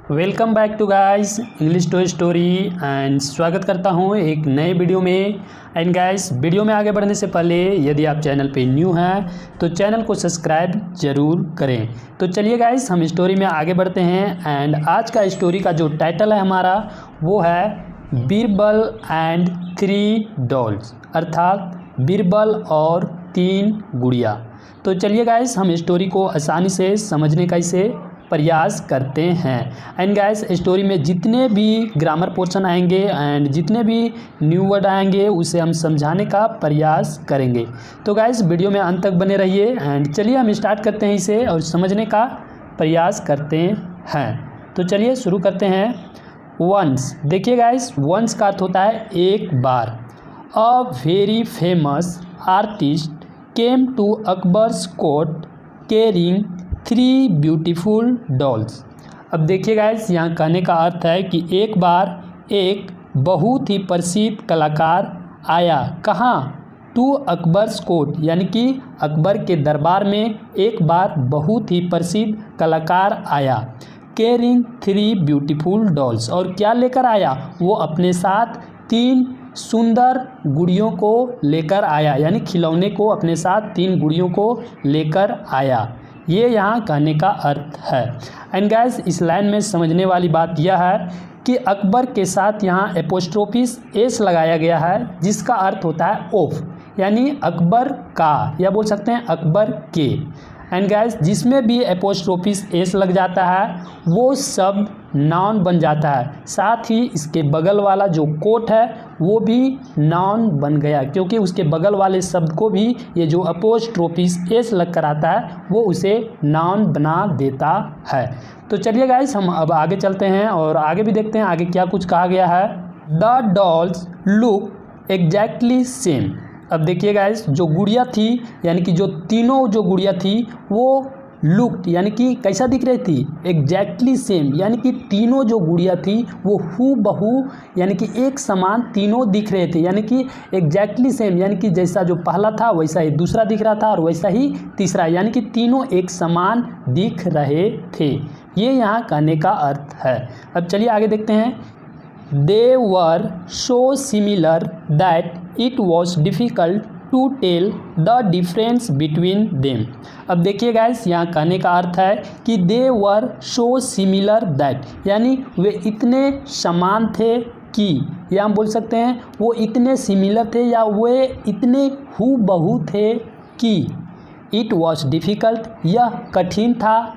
Welcome back to guys English to story and स्वागत करता हूं एक नए वीडियो में। एंड गाइस वीडियो में आगे बढ़ने से पहले यदि आप चैनल पे न्यू हैं तो चैनल को सब्सक्राइब जरूर करें। तो चलिए गाइस हम स्टोरी में आगे बढ़ते हैं। एंड आज का स्टोरी का जो टाइटल है हमारा वो है बीरबल एंड 3 डॉल्स, अर्थात बीरबल और 3 गुड़िया। तो चलिए गाइस हम स्टोरी को आसानी से समझने का इसे प्रयास करते हैं। एंड गाइस स्टोरी में जितने भी ग्रामर पोर्शन आएंगे एंड जितने भी न्यू वर्ड आएंगे उसे हम समझाने का प्रयास करेंगे। तो गाइस वीडियो में अंत तक बने रहिए। एंड चलिए हम स्टार्ट करते हैं इसे और समझने का प्रयास करते हैं। तो चलिए शुरू करते हैं। वंस, देखिए गाइस वंस का अर्थ होता है एक बार। A very famous artist came to Akbar's court carrying 3 beautiful dolls. अब देखिए गाइस यहाँ कहने का अर्थ है कि एक बार एक बहुत ही प्रसिद्ध कलाकार आया। कहाँ? टू अकबर्स कोर्ट, यानी कि अकबर के दरबार में एक बार बहुत ही प्रसिद्ध कलाकार आया। कैरिंग 3 ब्यूटीफुल डॉल्स, और क्या लेकर आया? वो अपने साथ 3 सुंदर गुड़ियों को लेकर आया, यानी खिलौने को अपने साथ 3 गुड़ियों को लेकर आया। ये यहाँ कहने का अर्थ है। एंड गाइस इस लाइन में समझने वाली बात यह है कि अकबर के साथ यहाँ एपोस्ट्रोफिस एस लगाया गया है, जिसका अर्थ होता है ऑफ, यानी अकबर का, या बोल सकते हैं अकबर के। एंड गाइस जिसमें भी एपोस्ट्रोफिस एस लग जाता है वो शब्द नाउन बन जाता है। साथ ही इसके बगल वाला जो कोट है वो भी नाउन बन गया, क्योंकि उसके बगल वाले शब्द को भी ये जो एपोस्ट्रोफिस एस लग कर आता है वो उसे नाउन बना देता है। तो चलिए गाइस हम अब आगे चलते हैं और आगे भी देखते हैं आगे क्या कुछ कहा गया है। The dolls look exactly same. अब देखिए गाइस जो गुड़िया थी, यानी कि जो तीनों जो गुड़िया थी वो लुक्ड, यानी कि कैसा दिख रही थी? एग्जैक्टली सेम, यानी कि तीनों जो गुड़िया थी वो हू बहू, यानी कि एक समान तीनों दिख रहे थे। यानी कि एग्जैक्टली सेम, यानी कि जैसा जो पहला था वैसा ही दूसरा दिख रहा था और वैसा ही तीसरा, यानी कि तीनों एक समान दिख रहे थे। ये यहाँ कहने का अर्थ है। अब चलिए आगे देखते हैं। They were so similar that it was difficult to tell the difference between them। अब देखिए गाइस यहाँ कहने का अर्थ है कि they were so similar that, यानी वे इतने समान थे कि, या हम बोल सकते हैं वो इतने सिमिलर थे या वे इतने हूबहू थे कि it was difficult, यह कठिन था,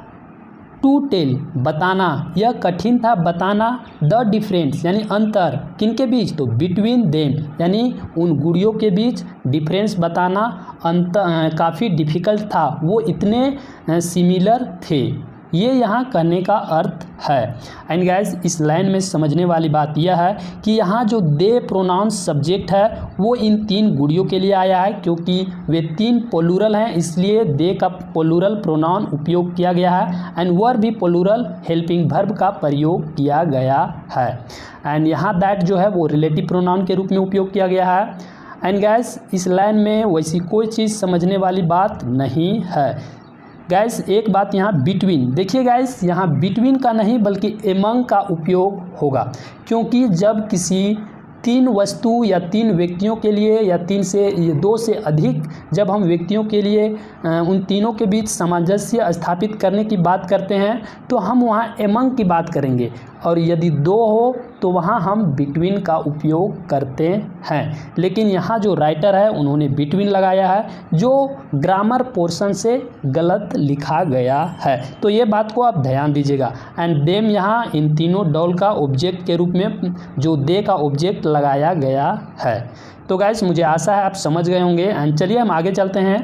टू टेल बताना, यह कठिन था बताना, द डिफरेंस यानी अंतर, किनके बीच? तो बिटवीन देम, यानी उन गुड़ियों के बीच डिफरेंस बताना अंतर काफ़ी डिफ़िकल्ट था, वो इतने सिमिलर थे। ये यहाँ कहने का अर्थ है। एंड गाइस इस लाइन में समझने वाली बात यह है कि यहाँ जो दे प्रोनाउन सब्जेक्ट है वो इन 3 गुड़ियों के लिए आया है, क्योंकि वे 3 प्लूरल हैं इसलिए दे का प्लूरल प्रोनाउन उपयोग किया गया है। एंड वर भी प्लूरल हेल्पिंग वर्ब का प्रयोग किया गया है। एंड यहाँ दैट जो है वो रिलेटिव प्रोनाउन के रूप में उपयोग किया गया है। एंड गाइस इस लाइन में वैसी कोई चीज़ समझने वाली बात नहीं है। गैस एक बात यहाँ बिटवीन, देखिए गैस यहाँ बिटवीन का नहीं बल्कि एमंग का उपयोग होगा, क्योंकि जब किसी 3 वस्तु या 3 व्यक्तियों के लिए या 2 से अधिक जब हम व्यक्तियों के लिए उन तीनों के बीच सामंजस्य स्थापित करने की बात करते हैं तो हम वहाँ एमंग की बात करेंगे, और यदि 2 हो तो वहाँ हम बिटवीन का उपयोग करते हैं। लेकिन यहाँ जो राइटर है उन्होंने बिटवीन लगाया है, जो ग्रामर पोर्शन से गलत लिखा गया है। तो ये बात को आप ध्यान दीजिएगा। एंड देम यहाँ इन तीनों डॉल का ऑब्जेक्ट के रूप में जो दे का ऑब्जेक्ट लगाया गया है। तो गाइस मुझे आशा है आप समझ गए होंगे। एंड चलिए हम आगे चलते हैं।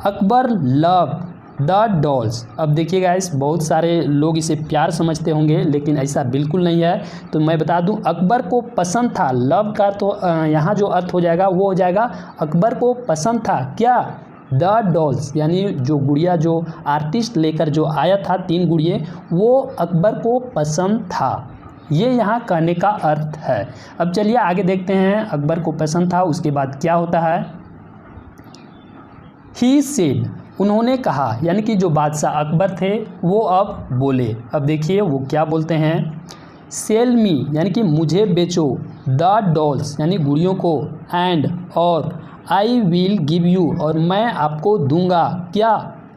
Akbar love the dolls. अब देखिए गाइस बहुत सारे लोग इसे प्यार समझते होंगे, लेकिन ऐसा बिल्कुल नहीं है। तो मैं बता दूं अकबर को पसंद था, लव का तो यहाँ जो अर्थ हो जाएगा वो हो जाएगा अकबर को पसंद था क्या? द डॉल्स, यानी जो गुड़िया जो आर्टिस्ट लेकर जो आया था 3 गुड़िए वो अकबर को पसंद था। ये यहाँ कहने का अर्थ है। अब चलिए आगे देखते हैं। अकबर को पसंद था, उसके बाद क्या होता है? ही सेड उन्होंने कहा, यानी कि जो बादशाह अकबर थे वो अब बोले। अब देखिए वो क्या बोलते हैं, सेल मी यानी कि मुझे बेचो, द डॉल्स यानी गुड़ियों को, एंड और आई विल गिव यू और मैं आपको दूंगा क्या,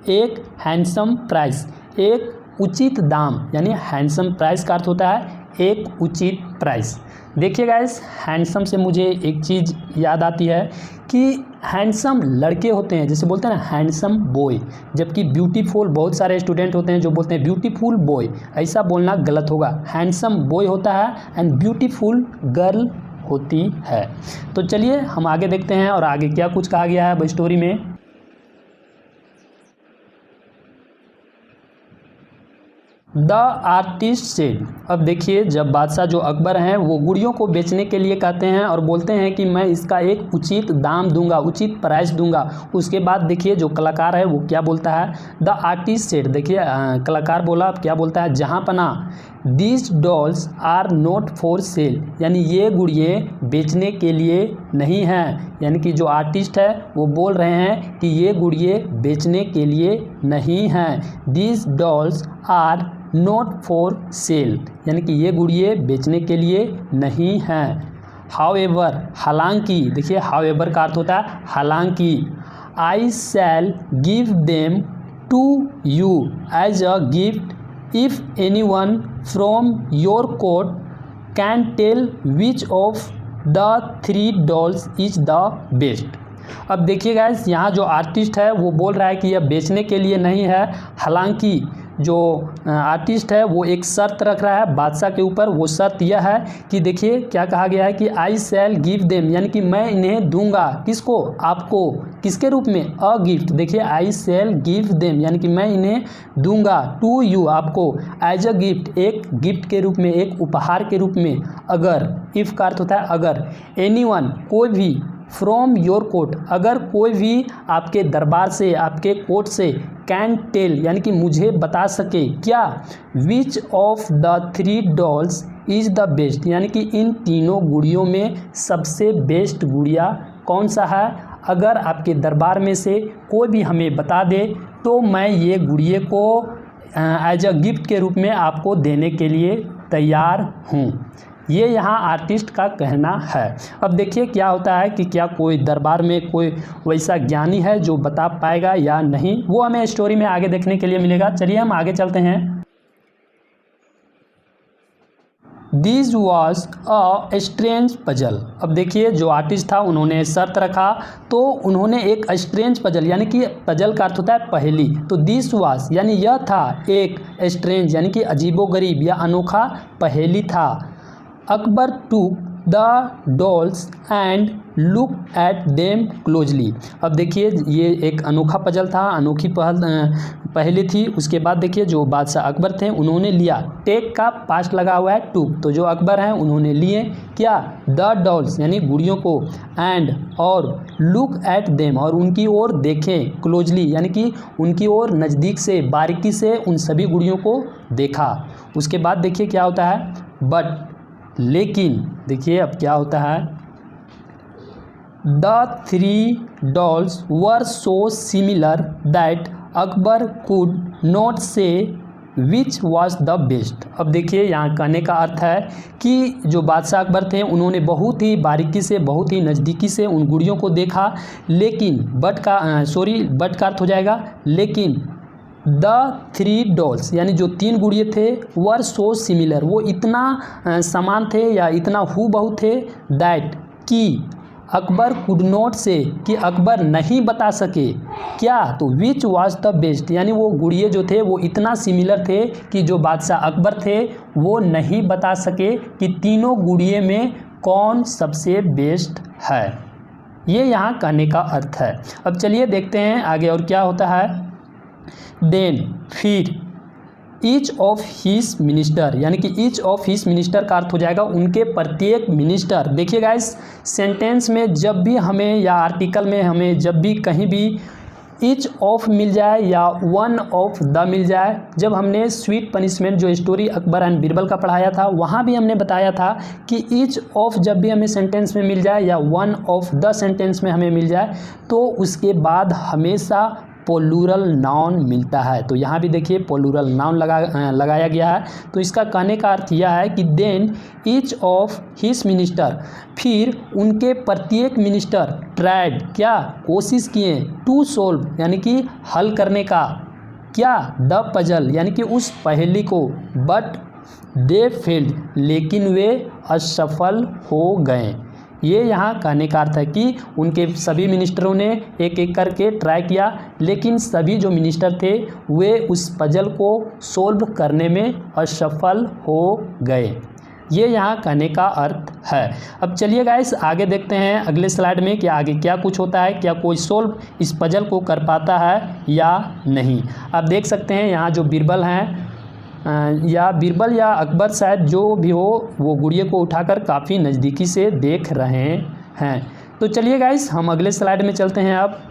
एक हैंडसम प्राइस, एक उचित दाम, यानी हैंडसम प्राइस का अर्थ होता है एक उचित प्राइस। देखिए गाइस, हैंडसम से मुझे एक चीज़ याद आती है कि हैंडसम लड़के होते हैं, जैसे बोलते हैं ना हैंडसम बॉय, जबकि ब्यूटीफुल बहुत सारे स्टूडेंट होते हैं जो बोलते हैं ब्यूटीफुल बॉय। ऐसा बोलना गलत होगा, हैंडसम बॉय होता है एंड ब्यूटीफुल गर्ल होती है। तो चलिए हम आगे देखते हैं और आगे क्या कुछ कहा गया है स्टोरी में। द आर्टिस्ट सेड, अब देखिए जब बादशाह जो अकबर हैं वो गुड़ियों को बेचने के लिए कहते हैं और बोलते हैं कि मैं इसका एक उचित दाम दूंगा, उचित प्राइस दूंगा। उसके बाद देखिए जो कलाकार है वो क्या बोलता है, द आर्टिस्ट सेड, देखिए कलाकार बोला, अब क्या बोलता है, जहाँ पना these dolls are not for sale, यानी ये गुड़िए बेचने के लिए नहीं हैं। यानी कि जो आर्टिस्ट है वो बोल रहे हैं कि ये गुड़िए बेचने के लिए नहीं हैं। These dolls are not for sale, यानी कि ये गुड़िए बेचने के लिए नहीं हैं। हाउएवर, हालांकि, देखिए हाउएवर का अर्थ होता है हालांकि, I shall give them to you as a gift if anyone from your court can tell which of the 3 dolls is the best. अब देखिए गाइस, यहाँ जो आर्टिस्ट है वो बोल रहा है कि यह बेचने के लिए नहीं है, हालांकि जो आर्टिस्ट है वो एक शर्त रख रहा है बादशाह के ऊपर। वो शर्त यह है कि देखिए क्या कहा गया है कि आई शैल गिव देम, यानी कि मैं इन्हें दूंगा, किसको, आपको, किसके रूप में, अ गिफ्ट। देखिए आई शैल गिव देम यानी कि मैं इन्हें दूंगा, टू यू, आपको, एज अ गिफ्ट, एक गिफ्ट के रूप में, एक उपहार के रूप में, अगर, इफ़ का अर्थ होता है अगर, एनीवन, कोई भी, फ्रॉम योर कोर्ट, अगर कोई भी आपके दरबार से, आपके कोर्ट से, कैन टेल यानी कि मुझे बता सके, क्या, विच of the 3 dolls is the best, यानी कि इन तीनों गुड़ियों में सबसे बेस्ट गुड़िया कौन सा है। अगर आपके दरबार में से कोई भी हमें बता दे तो मैं ये गुड़िए को एज अ गिफ्ट के रूप में आपको देने के लिए तैयार हूँ। ये यहाँ आर्टिस्ट का कहना है। अब देखिए क्या होता है कि क्या कोई दरबार में कोई वैसा ज्ञानी है जो बता पाएगा या नहीं, वो हमें स्टोरी में आगे देखने के लिए मिलेगा। चलिए हम आगे चलते हैं। This was a strange puzzle. अब देखिए जो आर्टिस्ट था उन्होंने शर्त रखा, तो उन्होंने एक स्ट्रेंज पजल, यानी कि पजल का अर्थ होता है पहेली, तो दिस वॉज यानी यह था एक स्ट्रेंज यानी कि अजीबोगरीब या अनोखा पहेली था। Akbar took the dolls and look at them closely. अब देखिए ये एक अनोखा पजल था, अनोखी पहेली थी। उसके बाद देखिए जो बादशाह अकबर थे उन्होंने लिया, टेक का पास्ट लगा हुआ है टूक, तो जो अकबर हैं उन्होंने लिए क्या, द डॉल्स यानी गुड़ियों को, एंड और लुक एट देम और उनकी ओर देखें, क्लोजली यानी कि उनकी ओर नज़दीक से, बारीकी से उन सभी गुड़ियों को देखा। उसके बाद देखिए क्या होता है, बट, लेकिन, देखिए अब क्या होता है, the 3 dolls were so similar that Akbar could not से विच वॉज द बेस्ट। अब देखिए यहाँ कहने का अर्थ है कि जो बादशाह अकबर थे उन्होंने बहुत ही बारीकी से, बहुत ही नज़दीकी से उन गुड़ियों को देखा, लेकिन बट का अर्थ हो जाएगा लेकिन, द 3 डॉल्स यानी जो 3 गुड़िए थे, वर सो सिमिलर, वो इतना समान थे या इतना हूबहू थे, दैट कि अकबर कुड नॉट से कि अकबर नहीं बता सके, क्या, तो विच वॉज द बेस्ट, यानी वो गुड़िए जो थे वो इतना सिमिलर थे कि जो बादशाह अकबर थे वो नहीं बता सके कि तीनों गुड़िए में कौन सबसे बेस्ट है। ये यहाँ कहने का अर्थ है। अब चलिए देखते हैं आगे और क्या होता है। देन, फिर, ईच ऑफ हिज मिनिस्टर, यानी कि ईच ऑफ हिज मिनिस्टर का अर्थ हो जाएगा उनके प्रत्येक मिनिस्टर। देखिए गाइस, सेंटेंस में जब भी हमें या आर्टिकल में हमें जब भी कहीं भी ईच ऑफ मिल जाए या वन ऑफ द मिल जाए, जब हमने स्वीट पनिशमेंट जो स्टोरी अकबर एंड बीरबल का पढ़ाया था वहाँ भी हमने बताया था कि ईच ऑफ जब भी हमें सेंटेंस में मिल जाए या वन ऑफ द सेंटेंस में हमें मिल जाए तो उसके बाद हमेशा प्लूरल नाउन मिलता है। तो यहाँ भी देखिए प्लूरल नाउन लगाया गया है। तो इसका कहने का अर्थ यह है कि then each of his minister, फिर उनके प्रत्येक मिनिस्टर ट्राइड, क्या कोशिश किए, टू सोल्व यानी कि हल करने का, क्या द पजल यानी कि उस पहेली को, बट दे फेल्ड लेकिन वे असफल हो गए। ये यहाँ कहने का अर्थ है कि उनके सभी मिनिस्टरों ने एक एक करके ट्राई किया, लेकिन सभी जो मिनिस्टर थे वे उस पजल को सोल्व करने में असफल हो गए। ये यहाँ कहने का अर्थ है। अब चलिए गाइस आगे देखते हैं अगले स्लाइड में कि आगे क्या कुछ होता है, क्या कोई सोल्व इस पजल को कर पाता है या नहीं। आप देख सकते हैं यहाँ जो बीरबल हैं या बीरबल या अकबर शायद जो भी हो, वो गुड़िया को उठाकर काफ़ी नज़दीकी से देख रहे हैं। तो चलिए गाइस हम अगले स्लाइड में चलते हैं अब।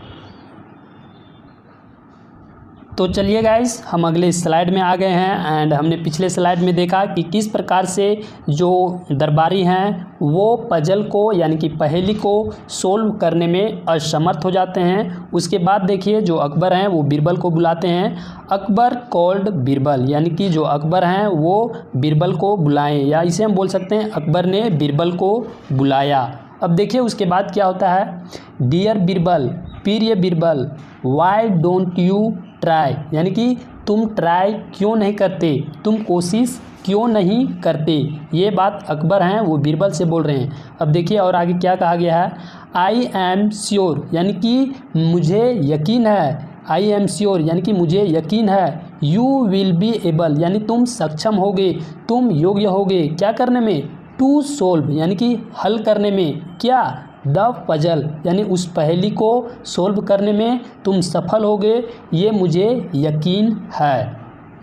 तो चलिए गाइस हम अगले स्लाइड में आ गए हैं एंड हमने पिछले स्लाइड में देखा कि किस प्रकार से जो दरबारी हैं वो पजल को यानी कि पहेली को सोल्व करने में असमर्थ हो जाते हैं। उसके बाद देखिए जो अकबर हैं वो बीरबल को बुलाते हैं। अकबर कॉल्ड बीरबल यानी कि जो अकबर हैं वो बीरबल को बुलाएं, या इसे हम बोल सकते हैं अकबर ने बीरबल को बुलाया। अब देखिए उसके बाद क्या होता है, डियर बीरबल, प्रिय Birbal, why don't you try यानी कि तुम ट्राई क्यों नहीं करते, तुम कोशिश क्यों नहीं करते। ये बात अकबर हैं वो बीरबल से बोल रहे हैं। अब देखिए और आगे क्या कहा गया है, आई एम श्योर यानी कि मुझे यकीन है, आई एम श्योर यानी कि मुझे यकीन है, यू विल बी एबल यानी तुम सक्षम होगे, तुम योग्य होगे, क्या करने में, टू सोल्व यानी कि हल करने में, क्या द पजल यानी उस पहेली को सोल्व करने में तुम सफल होगे, ये मुझे यकीन है।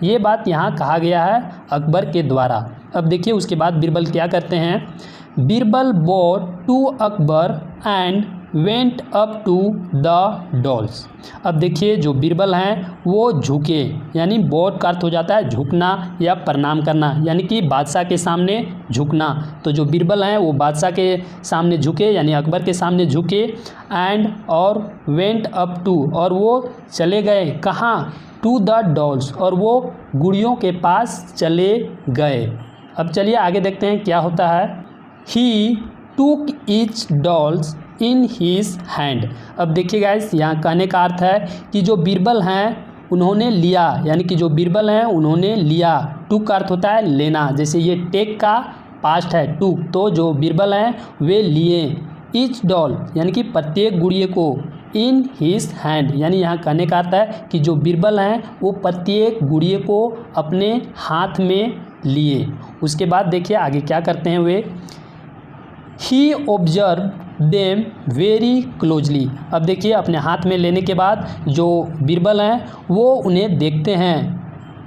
ये बात यहाँ कहा गया है अकबर के द्वारा। अब देखिए उसके बाद बीरबल क्या करते हैं, Birbal bowed to Akbar and went up to the dolls. अब देखिए जो बीरबल हैं वो झुके यानी बोट का अर्थ हो जाता है झुकना या प्रणाम करना यानी कि बादशाह के सामने झुकना। तो जो बीरबल हैं वो बादशाह के सामने झुके यानी अकबर के सामने झुके, एंड और वेंट अप टू और वो चले गए कहाँ, टू द डॉल्स और वो गुड़ियों के पास चले गए। अब चलिए आगे देखते हैं क्या होता है, he took each dolls in his hand. अब देखिए गाइस यहाँ कहने का अर्थ है कि जो बीरबल हैं उन्होंने लिया यानी कि जो बीरबल हैं उन्होंने लिया, टूक का अर्थ होता है लेना, जैसे ये टेक का पास्ट है टूक, तो जो बीरबल हैं वे लिए, ईच डॉल यानी कि प्रत्येक गुड़िया को, इन हीज हैंड यानी यहाँ कहने का अर्थ है कि जो बीरबल हैं वो प्रत्येक गुड़िया को अपने हाथ में लिए। उसके बाद देखिए आगे क्या करते हैं वे, ही ऑब्जर्व देम वेरी क्लोजली। अब देखिए अपने हाथ में लेने के बाद जो बीरबल हैं वो उन्हें देखते हैं,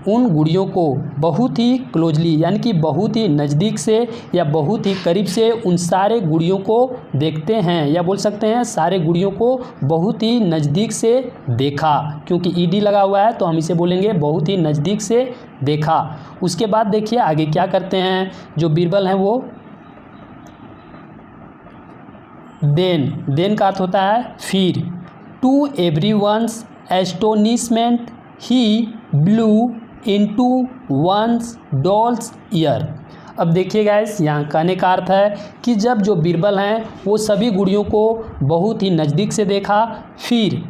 उन गुड़ियों को बहुत ही क्लोजली यानी कि बहुत ही नज़दीक से या बहुत ही करीब से उन सारे गुड़ियों को देखते हैं, या बोल सकते हैं सारे गुड़ियों को बहुत ही नज़दीक से देखा, क्योंकि ईडी लगा हुआ है तो हम इसे बोलेंगे बहुत ही नज़दीक से देखा। उसके बाद देखिए आगे क्या करते हैं जो बीरबल हैं वो, देन का अर्थ होता है फिर, to everyone's astonishment he blew into one's doll's ear. अब देखिए गाइस यहाँ कहने का अर्थ है कि जब जो बीरबल हैं वो सभी गुड़ियों को बहुत ही नज़दीक से देखा, फिर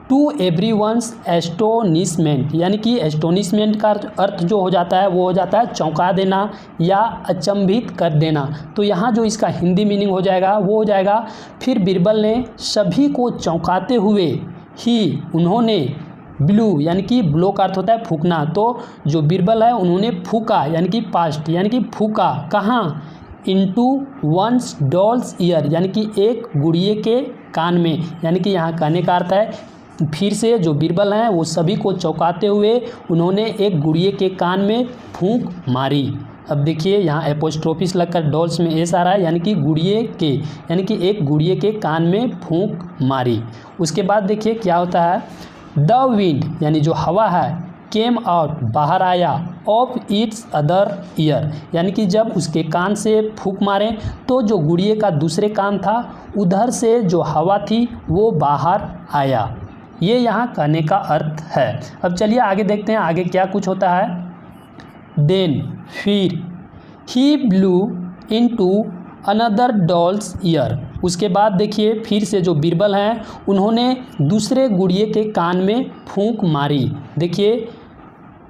टू एवरीवन्स एस्टोनिशमेंट यानी कि एस्टोनिशमेंट का अर्थ जो हो जाता है वो हो जाता है चौंका देना या अचंभित कर देना। तो यहाँ जो इसका हिंदी मीनिंग हो जाएगा वो हो जाएगा, फिर बीरबल ने सभी को चौंकाते हुए ही उन्होंने ब्लू यानी कि ब्लो का अर्थ होता है फूकना, तो जो बीरबल है उन्होंने फूका यानी कि पास्ट यानी कि फूका कहाँ, इनटू वंस डॉल्स ईयर यानी कि एक गुड़िए के कान में। यानी कि यहाँ कहने का अर्थ है फिर से जो बीरबल हैं वो सभी को चौंकाते हुए उन्होंने एक गुड़िए के कान में फूंक मारी। अब देखिए यहाँ एपोस्ट्रोफिस लगकर डॉल्स में एस आ रहा है यानी कि गुड़िए के यानी कि एक गुड़िए के कान में फूंक मारी। उसके बाद देखिए क्या होता है, द विंड यानी जो हवा है, केम आउट बाहर आया, ऑफ इट्स अदर ईयर यानी कि जब उसके कान से फूंक मारे तो जो गुड़िए का दूसरे कान था उधर से जो हवा थी वो बाहर आया। ये यहाँ कहने का अर्थ है। अब चलिए आगे देखते हैं आगे क्या कुछ होता है। देन फिर ही blew into another doll's ear. उसके बाद देखिए फिर से जो बीरबल हैं उन्होंने दूसरे गुड़िए के कान में फूंक मारी। देखिए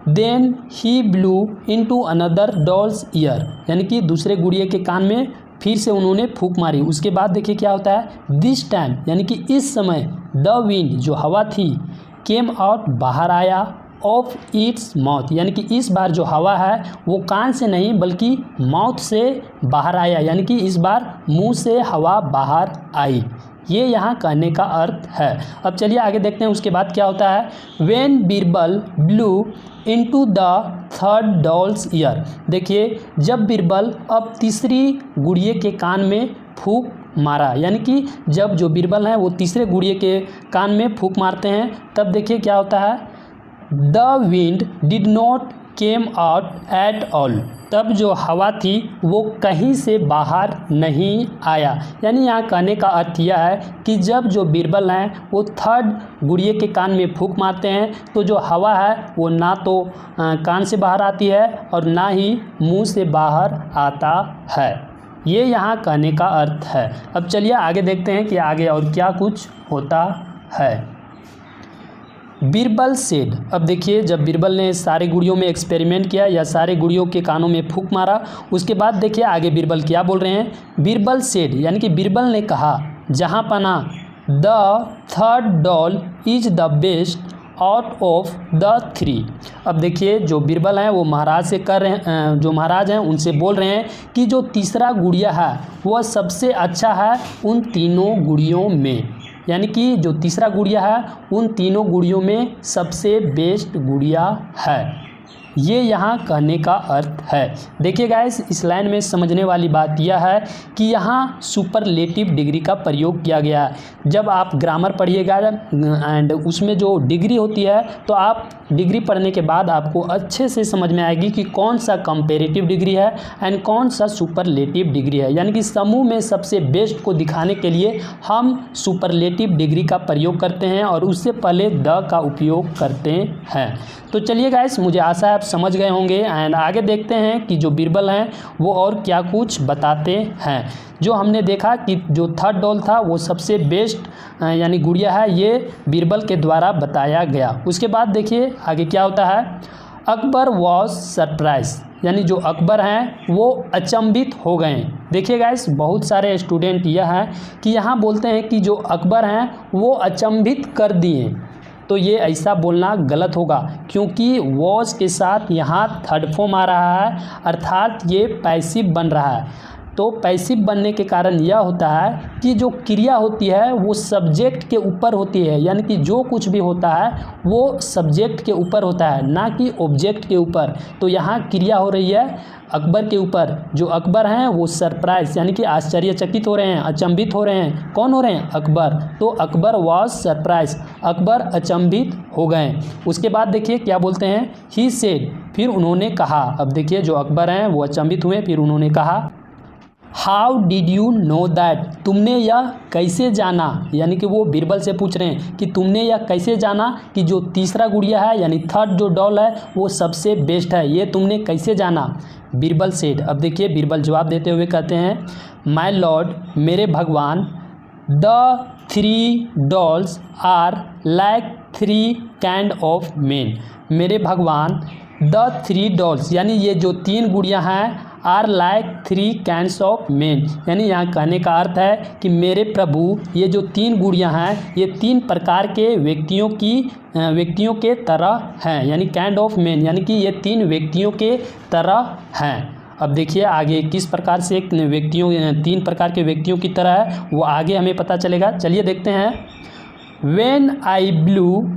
then he blew into another doll's ear, यानी कि दूसरे गुड़िए के कान में फिर से उन्होंने फूंक मारी। उसके बाद देखिए क्या होता है, दिस टाइम यानी कि इस समय द विंड जो हवा थी केम आउट बाहर आया ऑफ इट्स माउथ, यानी कि इस बार जो हवा है वो कान से नहीं बल्कि माउथ से बाहर आया, यानी कि इस बार मुंह से हवा बाहर आई। ये यहाँ कहने का अर्थ है। अब चलिए आगे देखते हैं उसके बाद क्या होता है। When Birbal blue into the third dolls year. देखिए जब बीरबल अब तीसरी गुड़िए के कान में फूंक मारा, यानी कि जब जो बीरबल हैं वो तीसरे गुड़िए के कान में फूंक मारते हैं तब देखिए क्या होता है, the wind did not came out at all. तब जो हवा थी वो कहीं से बाहर नहीं आया। यानी यहाँ कहने का अर्थ यह है कि जब जो बीरबल हैं वो थर्ड गुड़िए के कान में फूंक मारते हैं तो जो हवा है वो ना तो कान से बाहर आती है और ना ही मुंह से बाहर आता है। ये यहाँ कहने का अर्थ है। अब चलिए आगे देखते हैं कि आगे और क्या कुछ होता है। बीरबल सेड। अब देखिए जब बीरबल ने सारे गुड़ियों में एक्सपेरिमेंट किया या सारे गुड़ियों के कानों में फूंक मारा, उसके बाद देखिए आगे बीरबल क्या बोल रहे हैं। बीरबल सेड यानी कि बीरबल ने कहा, जहाँ पना the third doll is the best out of the three. अब देखिए जो बीरबल हैं वो महाराज से कर रहे हैं, जो महाराज हैं उनसे बोल रहे हैं कि जो तीसरा गुड़िया है वह सबसे अच्छा है उन तीनों गुड़ियों में, यानी कि जो तीसरा गुड़िया है उन तीनों गुड़ियों में सबसे बेस्ट गुड़िया है। ये यहाँ कहने का अर्थ है। देखिए गाइस इस लाइन में समझने वाली बात यह है कि यहाँ सुपरलेटिव डिग्री का प्रयोग किया गया है। जब आप ग्रामर पढ़िएगा एंड उसमें जो डिग्री होती है तो आप डिग्री पढ़ने के बाद आपको अच्छे से समझ में आएगी कि कौन सा कंपैरेटिव डिग्री है एंड कौन सा सुपरलेटिव डिग्री है। यानी कि समूह में सबसे बेस्ट को दिखाने के लिए हम सुपरलेटिव डिग्री का प्रयोग करते हैं और उससे पहले द का उपयोग करते हैं। तो चलिए गाइस मुझे आशा है आप समझ गए होंगे एंड आगे देखते हैं कि जो बीरबल हैं वो और क्या कुछ बताते हैं। जो हमने देखा कि जो थर्ड डॉल था वो सबसे बेस्ट यानी गुड़िया है, ये बीरबल के द्वारा बताया गया। उसके बाद देखिए आगे क्या होता है। अकबर वॉज सरप्राइज, यानी जो अकबर हैं वो अचंभित हो गए। देखिए गाइस बहुत सारे स्टूडेंट यह हैं कि यहाँ बोलते हैं कि जो अकबर हैं वो अचंभित कर दिए, तो ये ऐसा बोलना गलत होगा क्योंकि वॉज के साथ यहाँ थर्ड फॉर्म आ रहा है, अर्थात ये पैसिव बन रहा है। तो पैसिव बनने के कारण यह होता है कि जो क्रिया होती है वो सब्जेक्ट के ऊपर होती है, यानी कि जो कुछ भी होता है वो सब्जेक्ट के ऊपर होता है ना कि ऑब्जेक्ट के ऊपर। तो यहाँ क्रिया हो रही है अकबर के ऊपर। जो अकबर हैं वो सरप्राइज यानी कि आश्चर्यचकित हो रहे हैं, अचंभित हो रहे हैं। कौन हो रहे हैं? अकबर। तो अकबर वॉज सरप्राइज, अकबर अचंभित हो गए। उसके बाद देखिए क्या बोलते हैं, ही सेड, फिर उन्होंने कहा। अब देखिए जो अकबर हैं वो अचंभित हुए, फिर उन्होंने कहा how did you know that, तुमने यह कैसे जाना, यानी कि वो बीरबल से पूछ रहे हैं कि तुमने यह कैसे जाना कि जो तीसरा गुड़िया है यानी थर्ड जो डॉल है वो सबसे बेस्ट है, ये तुमने कैसे जाना। बीरबल सेड, अब देखिए बीरबल जवाब देते हुए कहते हैं माय लॉर्ड, मेरे भगवान, the three dolls are like three kind of men, मेरे भगवान द थ्री डॉल्स यानी ये जो तीन गुड़ियाँ हैं are like three kinds of men, यानी यहाँ कहने का अर्थ है कि मेरे प्रभु ये जो तीन गुड़ियाँ हैं ये तीन प्रकार के व्यक्तियों के तरह हैं, यानी काइंड ऑफ मेन यानी कि ये तीन व्यक्तियों के तरह हैं। अब देखिए आगे किस प्रकार से तीन प्रकार के व्यक्तियों की तरह है वो आगे हमें पता चलेगा। चलिए देखते हैं। When I blew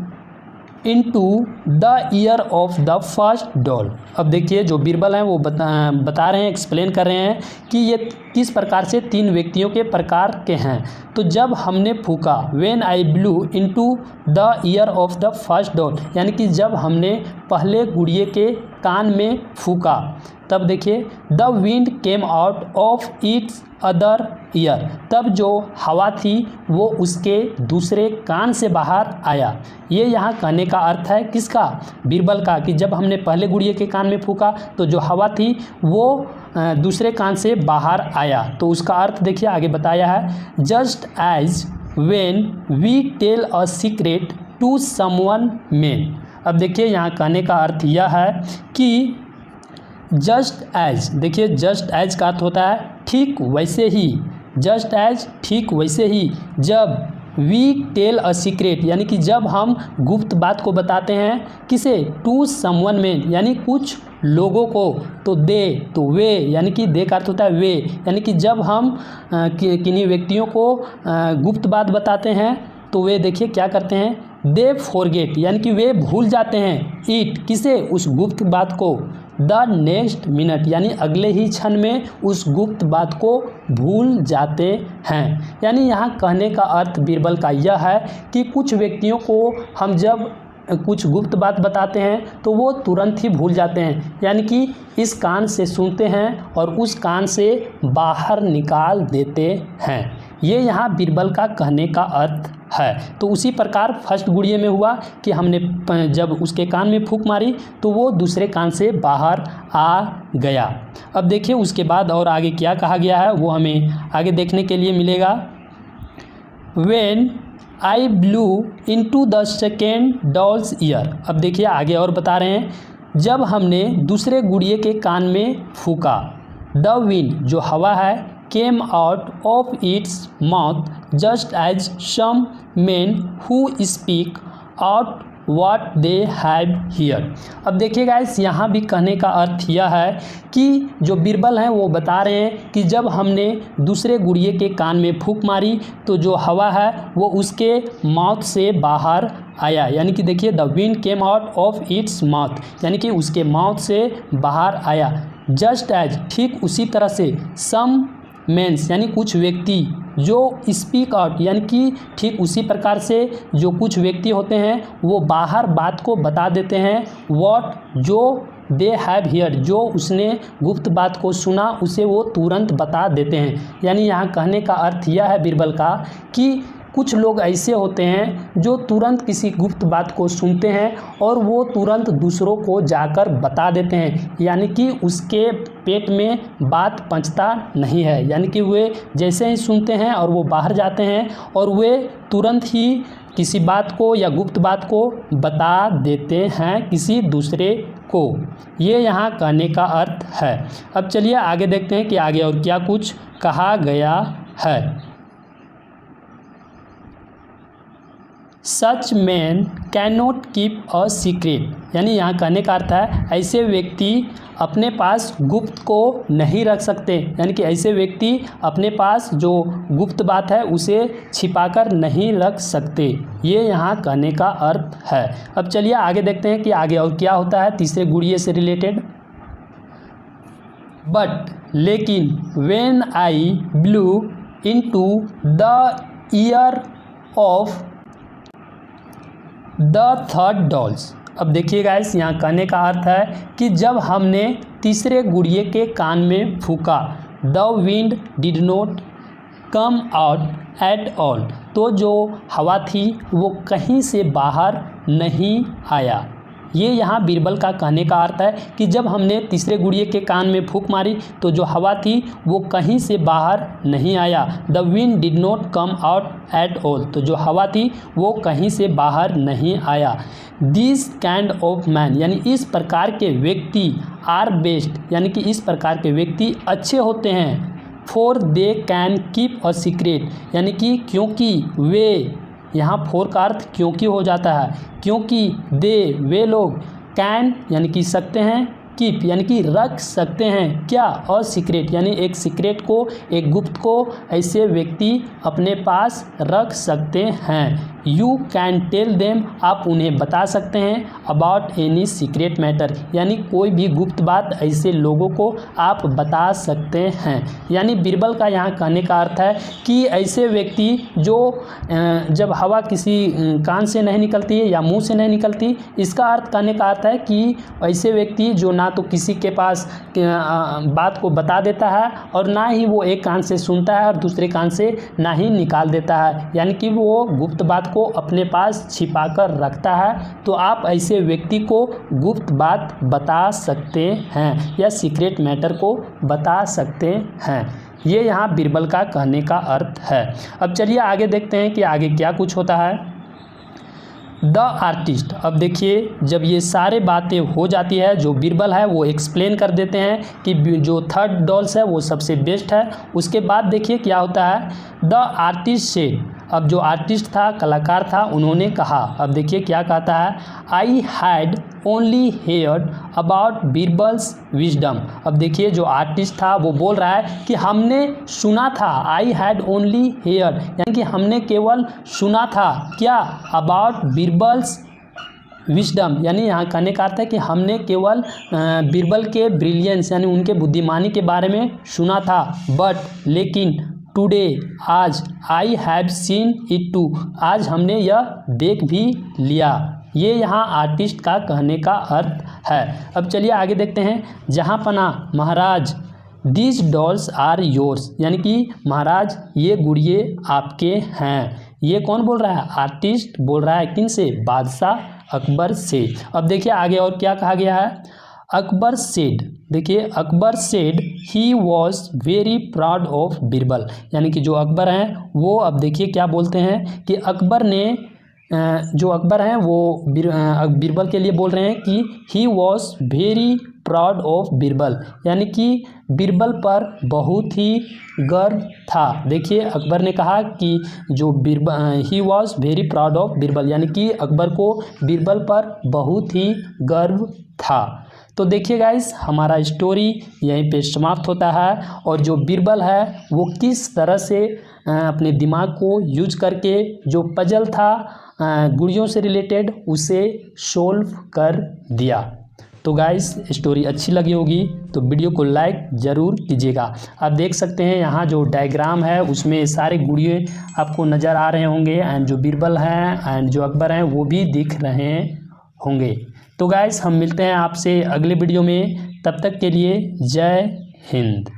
into the ear of the first doll, अब देखिए जो बीरबल हैं वो बता रहे हैं, एक्सप्लेन कर रहे हैं कि ये किस प्रकार से तीन व्यक्तियों के प्रकार के हैं। तो जब हमने फूका, when I blew into the ear of the first doll, यानी कि जब हमने पहले गुड़िए के कान में फूका। तब देखिए the wind came out of it's other year, तब जो हवा थी वो उसके दूसरे कान से बाहर आया। ये यहाँ कहने का अर्थ है किसका, बीरबल का, कि जब हमने पहले गुड़िया के कान में फूका तो जो हवा थी वो दूसरे कान से बाहर आया। तो उसका अर्थ देखिए आगे बताया है, just as when we tell a secret to someone men. अब देखिए यहाँ कहने का अर्थ यह है कि जस्ट एज, देखिए जस्ट एज का अर्थ होता है ठीक वैसे ही, जस्ट एज ठीक वैसे ही, जब वी टेल अ सीक्रेट यानी कि जब हम गुप्त बात को बताते हैं, किसे, टू समवन में यानी कुछ लोगों को, तो दे, तो वे यानी कि दे का अर्थ होता है वे, यानी कि जब हम किन्हीं व्यक्तियों को गुप्त बात बताते हैं तो वे देखिए क्या करते हैं, दे फॉरगेट यानी कि वे भूल जाते हैं, इट किसे, उस गुप्त बात को, द नेक्स्ट मिनट यानी अगले ही क्षण में उस गुप्त बात को भूल जाते हैं। यानी यहाँ कहने का अर्थ बीरबल का यह है कि कुछ व्यक्तियों को हम जब कुछ गुप्त बात बताते हैं तो वो तुरंत ही भूल जाते हैं, यानी कि इस कान से सुनते हैं और उस कान से बाहर निकाल देते हैं। ये यहाँ बीरबल का कहने का अर्थ है। तो उसी प्रकार फर्स्ट गुड़िया में हुआ कि हमने जब उसके कान में फूंक मारी तो वो दूसरे कान से बाहर आ गया। अब देखिए उसके बाद और आगे क्या कहा गया है वो हमें आगे देखने के लिए मिलेगा। When I blew into the second dolls ear. अब देखिए आगे और बता रहे हैं, जब हमने दूसरे गुड़िया के कान में फूका, द विंड जो हवा है, came out of its mouth just as some men who speak out what they have hear. अब देखिए गाइस यहाँ भी कहने का अर्थ यह है कि जो बीरबल हैं वो बता रहे हैं कि जब हमने दूसरे गुड़िया के कान में फूंक मारी तो जो हवा है वो उसके माउथ से बाहर आया, यानी कि देखिए the wind came out of its mouth यानी कि उसके माउथ से बाहर आया। जस्ट एज ठीक उसी तरह से, सम मेंस यानी कुछ व्यक्ति, जो स्पीक आउट यानी कि ठीक उसी प्रकार से जो कुछ व्यक्ति होते हैं वो बाहर बात को बता देते हैं, व्हाट जो दे हैव हियर जो उसने गुप्त बात को सुना उसे वो तुरंत बता देते हैं। यानी यहाँ कहने का अर्थ यह है बीरबल का कि कुछ लोग ऐसे होते हैं जो तुरंत किसी गुप्त बात को सुनते हैं और वो तुरंत दूसरों को जाकर बता देते हैं, यानी कि उसके पेट में बात पचता नहीं है, यानी कि वे जैसे ही सुनते हैं और वो बाहर जाते हैं और वे तुरंत ही किसी बात को या गुप्त बात को बता देते हैं किसी दूसरे को। ये यहाँ कहने का अर्थ है। अब चलिए आगे देखते हैं कि आगे और क्या कुछ कहा गया है। सच man can not keep a secret, यानी यहाँ कहने का अर्थ है ऐसे व्यक्ति अपने पास गुप्त को नहीं रख सकते, यानी कि ऐसे व्यक्ति अपने पास जो गुप्त बात है उसे छिपाकर नहीं रख सकते। ये यहाँ कहने का अर्थ है। अब चलिए आगे देखते हैं कि आगे और क्या होता है तीसरे गुड़िया से रिलेटेड। बट लेकिन when I blew into the ear of the third dolls. अब देखिए गाइस यहाँ कहने का अर्थ है कि जब हमने तीसरे गुड़िया के कान में फूका, the wind did not come out at all, तो जो हवा थी वो कहीं से बाहर नहीं आया। ये यहाँ बीरबल का कहने का अर्थ है कि जब हमने तीसरे गुड़िया के कान में फूंक मारी तो जो हवा थी वो कहीं से बाहर नहीं आया। The wind did not come out at all, तो जो हवा थी वो कहीं से बाहर नहीं आया। दिस काइंड ऑफ मैन, यानी इस प्रकार के व्यक्ति, आर बेस्ट, यानी कि इस प्रकार के व्यक्ति अच्छे होते हैं। For they can keep a secret, यानी कि क्योंकि वे, यहाँ फोर का अर्थ क्योंकि हो जाता है, क्योंकि दे वे लोग, कैन यानी कि सकते हैं, कीप यानी कि रख सकते हैं क्या, और सीक्रेट यानी एक सीक्रेट को, एक गुप्त को ऐसे व्यक्ति अपने पास रख सकते हैं। यू कैन टेल देम, आप उन्हें बता सकते हैं, अबाउट एनी सीक्रेट मैटर यानी कोई भी गुप्त बात ऐसे लोगों को आप बता सकते हैं। यानी बीरबल का यहाँ कहने का अर्थ है कि ऐसे व्यक्ति जो जब हवा किसी कान से नहीं निकलती है या मुंह से नहीं निकलती, इसका अर्थ कहने का अर्थ है कि ऐसे व्यक्ति जो ना तो किसी के पास बात को बता देता है और ना ही वो एक कान से सुनता है और दूसरे कान से ना ही निकाल देता है, यानी कि वो गुप्त बात को अपने पास छिपा कर रखता है। तो आप ऐसे व्यक्ति को गुप्त बात बता सकते हैं या सीक्रेट मैटर को बता सकते हैं। ये यहाँ बीरबल का कहने का अर्थ है। अब चलिए आगे देखते हैं कि आगे क्या कुछ होता है। द आर्टिस्ट, अब देखिए जब ये सारे बातें हो जाती है, जो बीरबल है वो एक्सप्लेन कर देते हैं कि जो थर्ड डॉल्स है वो सबसे बेस्ट है। उसके बाद देखिए क्या होता है, द आर्टिस्ट से, अब जो आर्टिस्ट था, कलाकार था, उन्होंने कहा, अब देखिए क्या कहता है, I had only heard about Birbal's wisdom. अब देखिए जो आर्टिस्ट था वो बोल रहा है कि हमने सुना था, आई हैड ओनली हेयर्ड यानी कि हमने केवल सुना था क्या, अबाउट बीरबल्स विजडम यानी यहाँ कहने का अर्थ है कि हमने केवल बीरबल के ब्रिलियंस यानी उनके बुद्धिमानी के बारे में सुना था, बट लेकिन टुडे आज, I have seen it too आज हमने यह देख भी लिया। ये यहाँ आर्टिस्ट का कहने का अर्थ है। अब चलिए आगे देखते हैं। जहाँ पना महाराज, दीज डॉल्स आर योर्स यानी कि महाराज ये गुड़िये आपके हैं। ये कौन बोल रहा है, आर्टिस्ट बोल रहा है, किन से, बादशाह अकबर से। अब देखिए आगे और क्या कहा गया है, अकबर सेड, देखिए Akbar said he was very proud of Birbal यानी कि जो अकबर हैं वो, अब देखिए क्या बोलते हैं कि अकबर ने, जो अकबर हैं वो बीरबल के लिए बोल रहे हैं कि he was very proud of Birbal यानी कि बीरबल पर बहुत ही गर्व था। देखिए अकबर ने कहा कि जो Birbal, he was very proud of Birbal यानी कि अकबर को बीरबल पर बहुत ही गर्व था। तो देखिए गाइस, हमारा स्टोरी यहीं पे समाप्त होता है और जो बीरबल है वो किस तरह से अपने दिमाग को यूज करके जो पजल था गुड़ियों से रिलेटेड उसे सोल्व कर दिया। तो गाइस स्टोरी अच्छी लगी होगी तो वीडियो को लाइक ज़रूर कीजिएगा। आप देख सकते हैं यहाँ जो डायग्राम है उसमें सारे गुड़िये आपको नज़र आ रहे होंगे एंड जो बीरबल हैं एंड जो अकबर हैं वो भी दिख रहे होंगे। तो गाइस हम मिलते हैं आपसे अगले वीडियो में, तब तक के लिए जय हिंद।